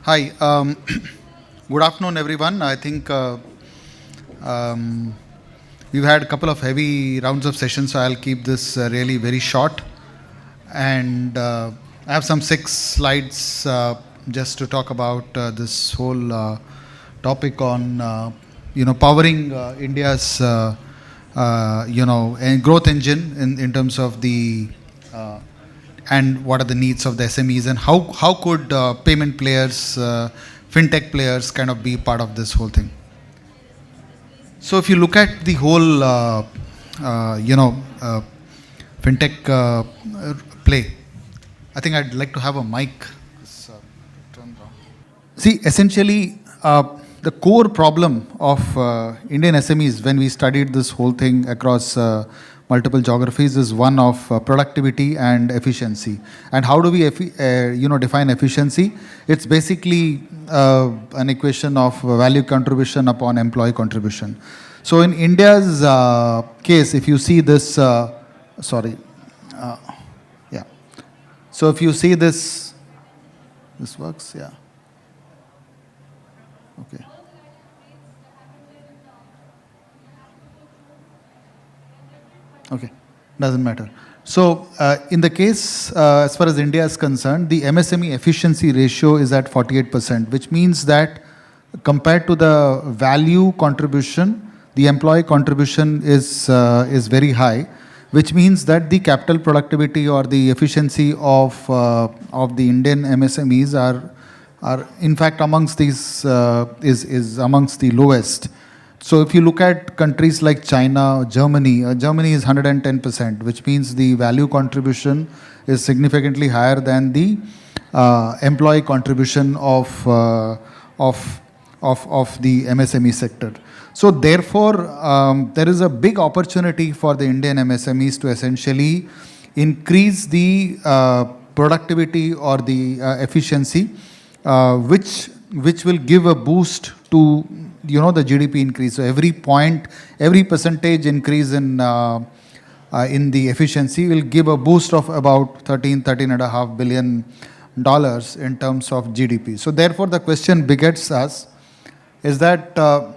Hi. Good afternoon, everyone. I think um, we've had a couple of heavy rounds of sessions, so I'll keep this really very short. And I have some 6 slides just to talk about this whole topic on powering India's growth engine in terms of the and what are the needs of the SMEs, and how could payment players, fintech players, kind of be part of this whole thing. So if you look at the whole uh, you know uh, fintech play, I think I'd like to have a mic. It's, turned on. See, essentially, the core problem of Indian SMEs when we studied this whole thing across multiple geographies is one of productivity and efficiency. And how do we, define efficiency? It's basically an equation of value contribution upon employee contribution. So in India's case, if you see this, sorry, uh, yeah. So if you see this works, yeah. Okay. Okay. Doesn't matter. So, in the case, as far as India is concerned, the MSME efficiency ratio is at 48%, which means that compared to the value contribution, the employee contribution is very high, which means that the capital productivity or the efficiency of the Indian MSMEs are in fact amongst these is amongst the lowest. So if you look at countries like China, Germany is 110%, which means the value contribution is significantly higher than the employee contribution of the MSME sector. So therefore, there is a big opportunity for the Indian MSMEs to essentially increase the productivity or the efficiency, which will give a boost to the GDP increase. So every percentage increase in the efficiency will give a boost of about 13.5 billion dollars in terms of GDP. So therefore, the question begets us is that how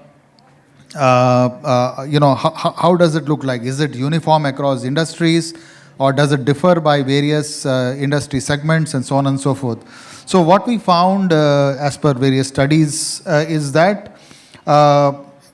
does it look like? Is it uniform across industries, or does it differ by various industry segments, and so on and so forth? So what we found as per various studies is that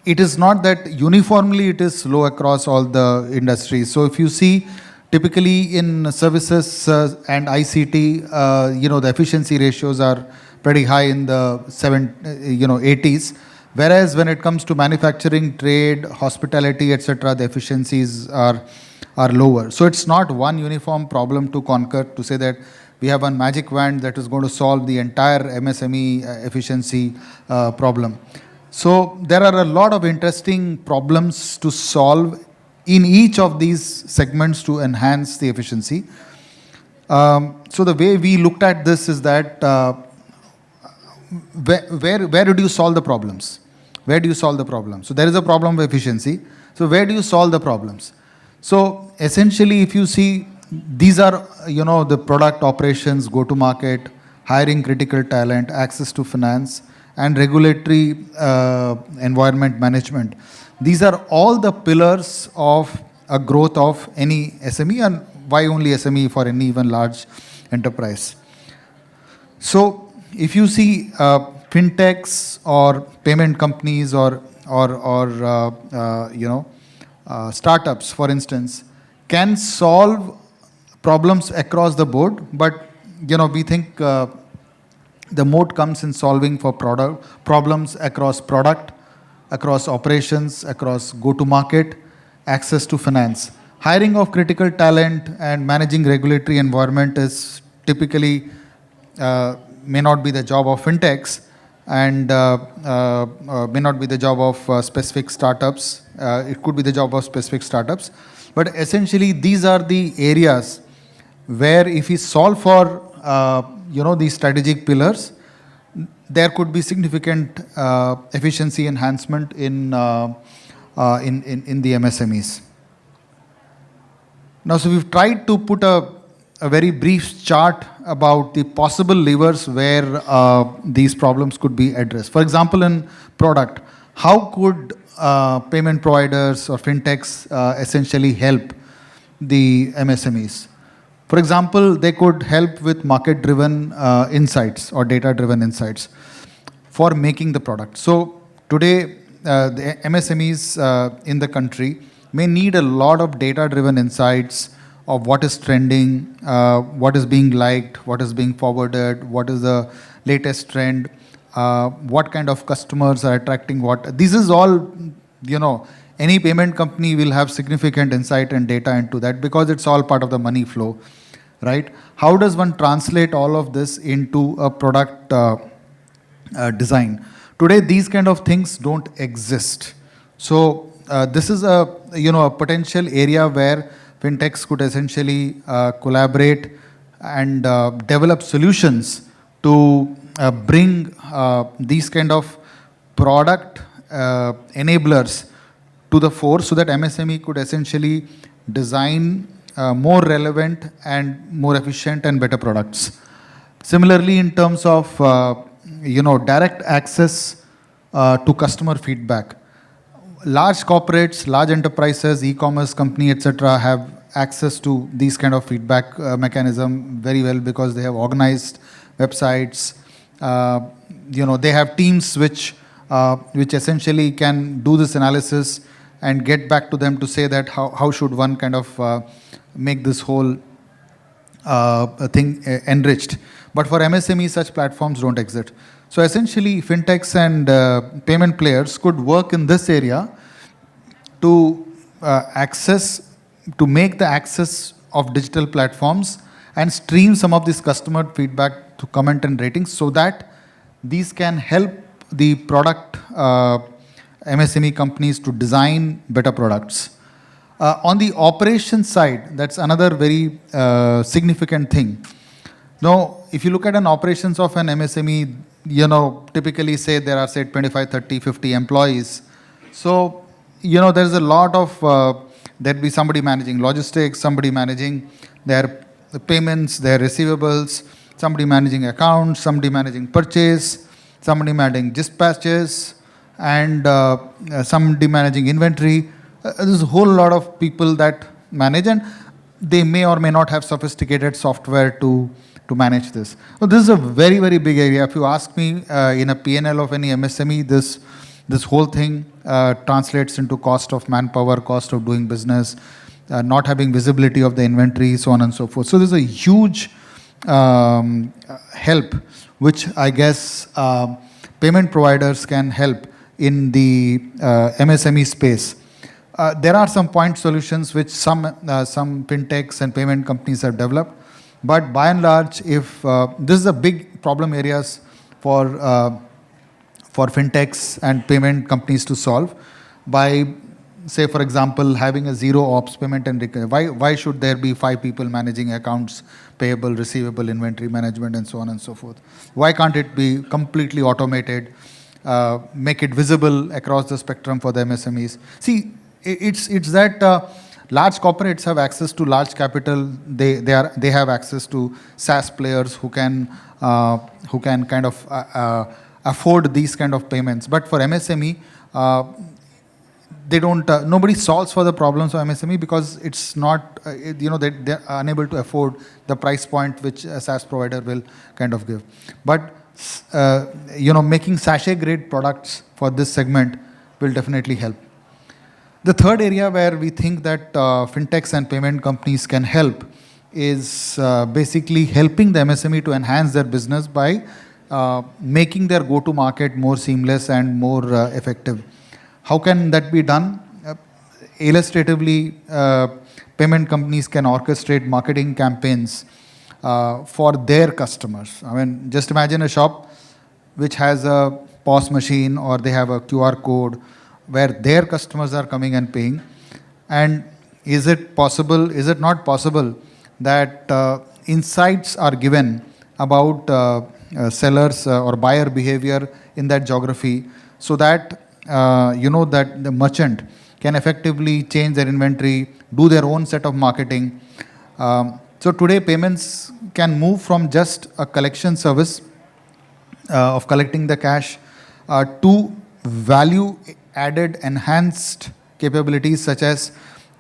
it is not that uniformly it is low across all the industries. So if you see, typically in services and ICT, the efficiency ratios are pretty high in the 80s. Whereas when it comes to manufacturing, trade, hospitality, etc., the efficiencies are lower. So it's not one uniform problem to conquer, to say that we have one magic wand that is going to solve the entire MSME efficiency problem. So there are a lot of interesting problems to solve in each of these segments to enhance the efficiency. So the way we looked at this is that where do you solve the problems? Where do you solve the problem? So there is a problem of efficiency. So where do you solve the problems? So essentially, if you see, these are the product operations, go to market, hiring critical talent, access to finance, and regulatory environment management. These are all the pillars of a growth of any SME, and why only SME for any even large enterprise. So if you see fintechs or payment companies or startups, for instance, can solve problems across the board, but we think the moat comes in solving for problems across product, across operations, across go-to-market, access to finance. Hiring of critical talent and managing regulatory environment is typically may not be the job of fintechs, and may not be the job of specific startups. It could be the job of specific startups. But essentially, these are the areas where if we solve for these strategic pillars, there could be significant efficiency enhancement in the MSMEs. Now, so we've tried to put a a very brief chart about the possible levers where these problems could be addressed. For example, in product, how could payment providers or fintechs essentially help the MSMEs? For example, they could help with market-driven insights or data-driven insights for making the product. So today, the MSMEs in the country may need a lot of data-driven insights of what is trending, what is being liked, what is being forwarded, what is the latest trend, what kind of customers are attracting what. This is all, any payment company will have significant insight and data into that because it's all part of the money flow, right? How does one translate all of this into a product design? Today, these kind of things don't exist. So this is a potential area where fintechs could essentially collaborate and develop solutions to bring these kind of product enablers to the fore so that MSME could essentially design more relevant and more efficient and better products. Similarly, in terms of direct access to customer feedback, large corporates, large enterprises, e-commerce company, etc., have access to these kind of feedback mechanism very well because they have organized websites. They have teams which essentially can do this analysis and get back to them to say that how should one kind of make this whole thing enriched. But for MSME, such platforms don't exist. So essentially, fintechs and payment players could work in this area to make the access of digital platforms and stream some of this customer feedback to comment and ratings so that these can help the product MSME companies to design better products. On the operations side, that's another very significant thing. Now, if you look at an operations of an MSME, typically say there are, say, 25, 30, 50 employees. So, there's a lot of, there'd be somebody managing logistics, somebody managing their payments, their receivables, somebody managing accounts, somebody managing purchase, somebody managing dispatches, and somebody managing inventory. There's a whole lot of people that manage, and they may or may not have sophisticated software to manage this. So this is a very, very big area. If you ask me, in a P&L of any MSME, this whole thing translates into cost of manpower, cost of doing business, not having visibility of the inventory, so on and so forth. So there's a huge help, which I guess payment providers can help in the MSME space. There are some point solutions which some fintechs and payment companies have developed. But by and large, if this is a big problem areas for fintechs and payment companies to solve by, say, for example, having a zero ops payment and why should there be 5 people managing accounts, payable, receivable, inventory management, and so on and so forth? Why can't it be completely automated, make it visible across the spectrum for the MSMEs? See, it's that large corporates have access to large capital. They have access to SaaS players who can kind of afford these kind of payments. But for MSME, they don't. Nobody solves for the problems of MSME because it's not. They're unable to afford the price point which a SaaS provider will kind of give. But making sachet grade products for this segment will definitely help. The third area where we think that fintechs and payment companies can help is basically helping the MSME to enhance their business by making their go-to-market more seamless and more effective. How can that be done? Illustratively, payment companies can orchestrate marketing campaigns for their customers. I mean, just imagine a shop which has a POS machine or they have a QR code where their customers are coming and paying. And is it not possible that insights are given about sellers or buyer behavior in that geography so that that the merchant can effectively change their inventory, do their own set of marketing, So today payments can move from just a collection service of collecting the cash to value added enhanced capabilities such as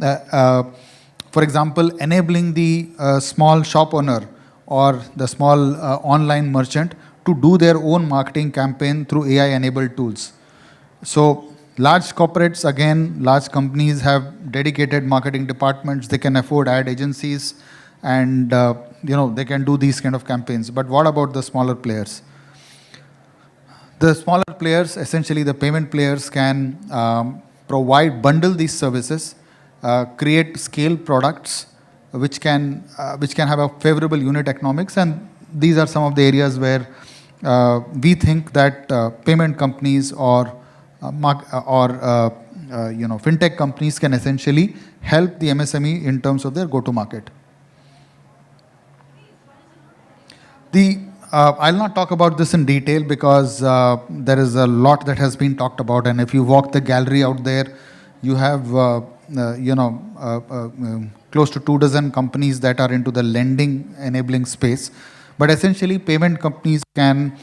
uh, uh, for example enabling the small shop owner or the small online merchant to do their own marketing campaign through AI enabled tools. So large corporates, again, large companies have dedicated marketing departments. They can afford ad agencies, and they can do these kind of campaigns. But what about the smaller players? The smaller players, essentially the payment players, can bundle these services, create scale products, which can have a favorable unit economics, and these are some of the areas where we think that payment companies or fintech companies can essentially help the MSME in terms of their go-to-market. I'll not talk about this in detail because there is a lot that has been talked about, and if you walk the gallery out there, you have close to 2 dozen companies that are into the lending enabling space. But essentially, payment companies can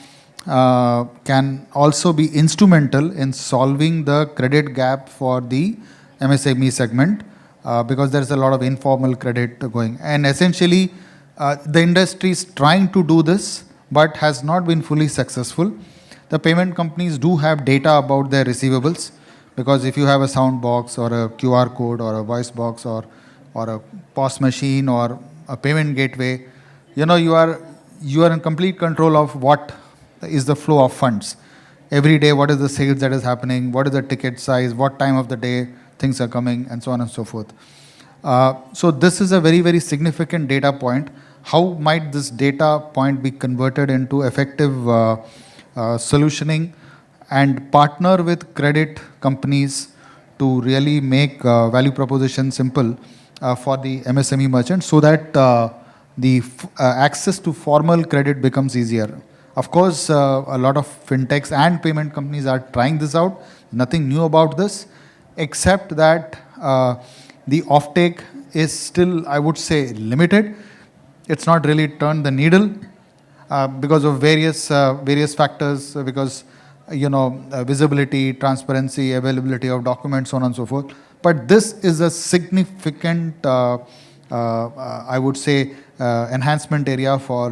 also be instrumental in solving the credit gap for the MSME segment because there is a lot of informal credit going. And essentially, the industry is trying to do this but has not been fully successful. The payment companies do have data about their receivables because if you have a sound box or a QR code or a voice box or a POS machine or a payment gateway, you are in complete control of what is the flow of funds. Every day, what is the sales that is happening, what is the ticket size, what time of the day things are coming, and so on and so forth. So this is a very, very significant data point. How might this data point be converted into effective solutioning and partner with credit companies to really make value proposition simple for the MSME merchant so that the access to formal credit becomes easier. Of course, a lot of fintechs and payment companies are trying this out. Nothing new about this, except that the offtake is still, I would say, limited. It's not really turned the needle because of various factors, because visibility, transparency, availability of documents, so on and so forth. But this is a significant, I would say, enhancement area for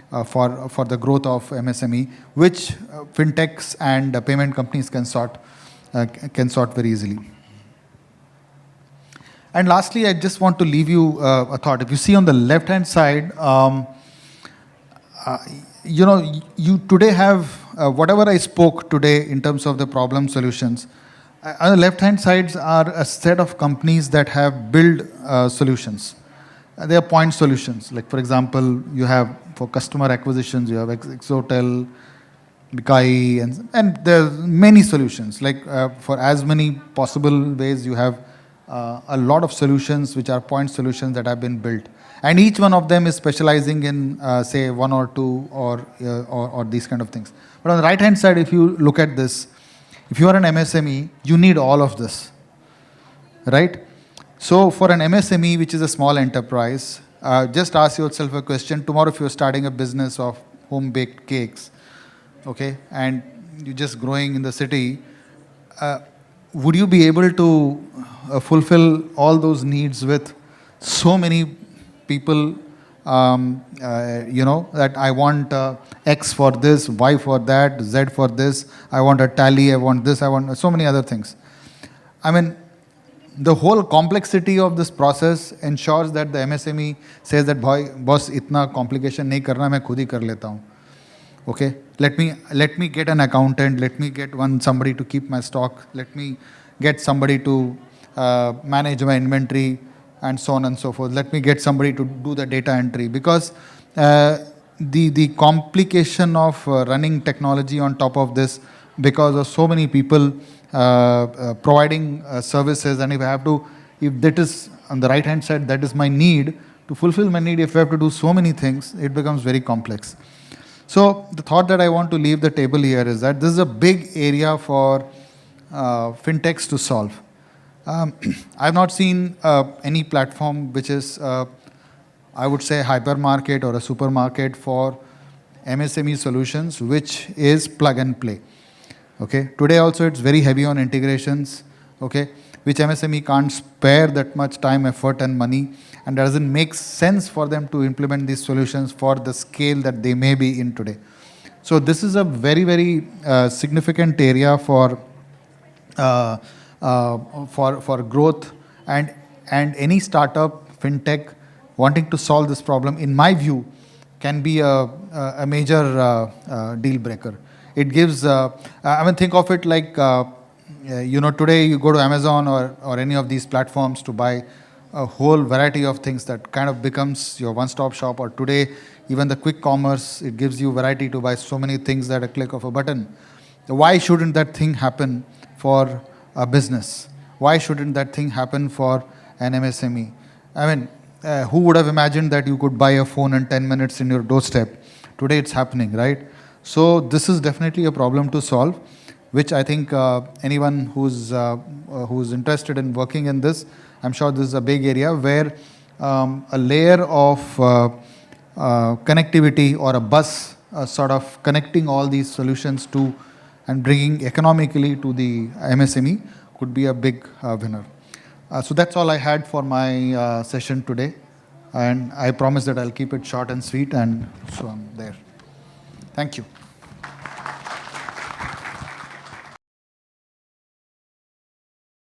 the growth of MSME, which fintechs and payment companies can sort very easily. And lastly, I just want to leave you a thought. If you see on the left-hand side, you today have whatever I spoke today in terms of the problem solutions. On the left-hand sides are a set of companies that have built solutions. They are point solutions. Like for example, you have for customer acquisitions, you have Exotel, Bikai, and there are many solutions. Like for as many possible ways, you have a lot of solutions which are point solutions that have been built, and each one of them is specializing in say one or two or these kind of things. But on the right hand side, if you look at this, if you are an MSME, you need all of this, right? So for an MSME, which is a small enterprise, just ask yourself a question. Tomorrow, if you're starting a business of home-baked cakes, okay, and you're just growing in the city, would you be able to fulfill all those needs with so many people, that I want X for this, Y for that, Z for this, I want a tally, I want this, I want so many other things. I mean, the whole complexity of this process ensures that the MSME says that, boss, itna complication nahi karna, main khud hi kar leta hu. Okay, let me get an accountant, let me get somebody to keep my stock, let me get somebody to manage my inventory, and so on and so forth. Let me get somebody to do the data entry, because the complication of running technology on top of this, because of so many people providing services, and if that is on the right hand side, that is my need, to fulfill my need, if I have to do so many things, it becomes very complex. So the thought that I want to leave the table here is that this is a big area for fintechs to solve. I've not seen any platform which is I would say, hypermarket or a supermarket for MSME solutions, which is plug and play. Okay. Today also it's very heavy on integrations. Okay, which MSME can't spare that much time, effort, and money, and doesn't make sense for them to implement these solutions for the scale that they may be in today. So this is a very, very significant area uh, for growth, and any startup, fintech, wanting to solve this problem, in my view, can be a major deal breaker. It gives, I mean, think of it like, today you go to Amazon or any of these platforms to buy a whole variety of things that kind of becomes your one-stop shop. Or today, even the quick commerce, it gives you variety to buy so many things at a click of a button. Why shouldn't that thing happen for a business? Why shouldn't that thing happen for an MSME? I mean, who would have imagined that you could buy a phone in 10 minutes in your doorstep? Today it's happening, right? So this is definitely a problem to solve, which I think anyone who's interested in working in this, I'm sure this is a big area where a layer of connectivity or a bus sort of connecting all these solutions to and bringing economically to the MSME could be a big winner. So that's all I had for my session today, and I promise that I'll keep it short and sweet, and so I'm there. Thank you.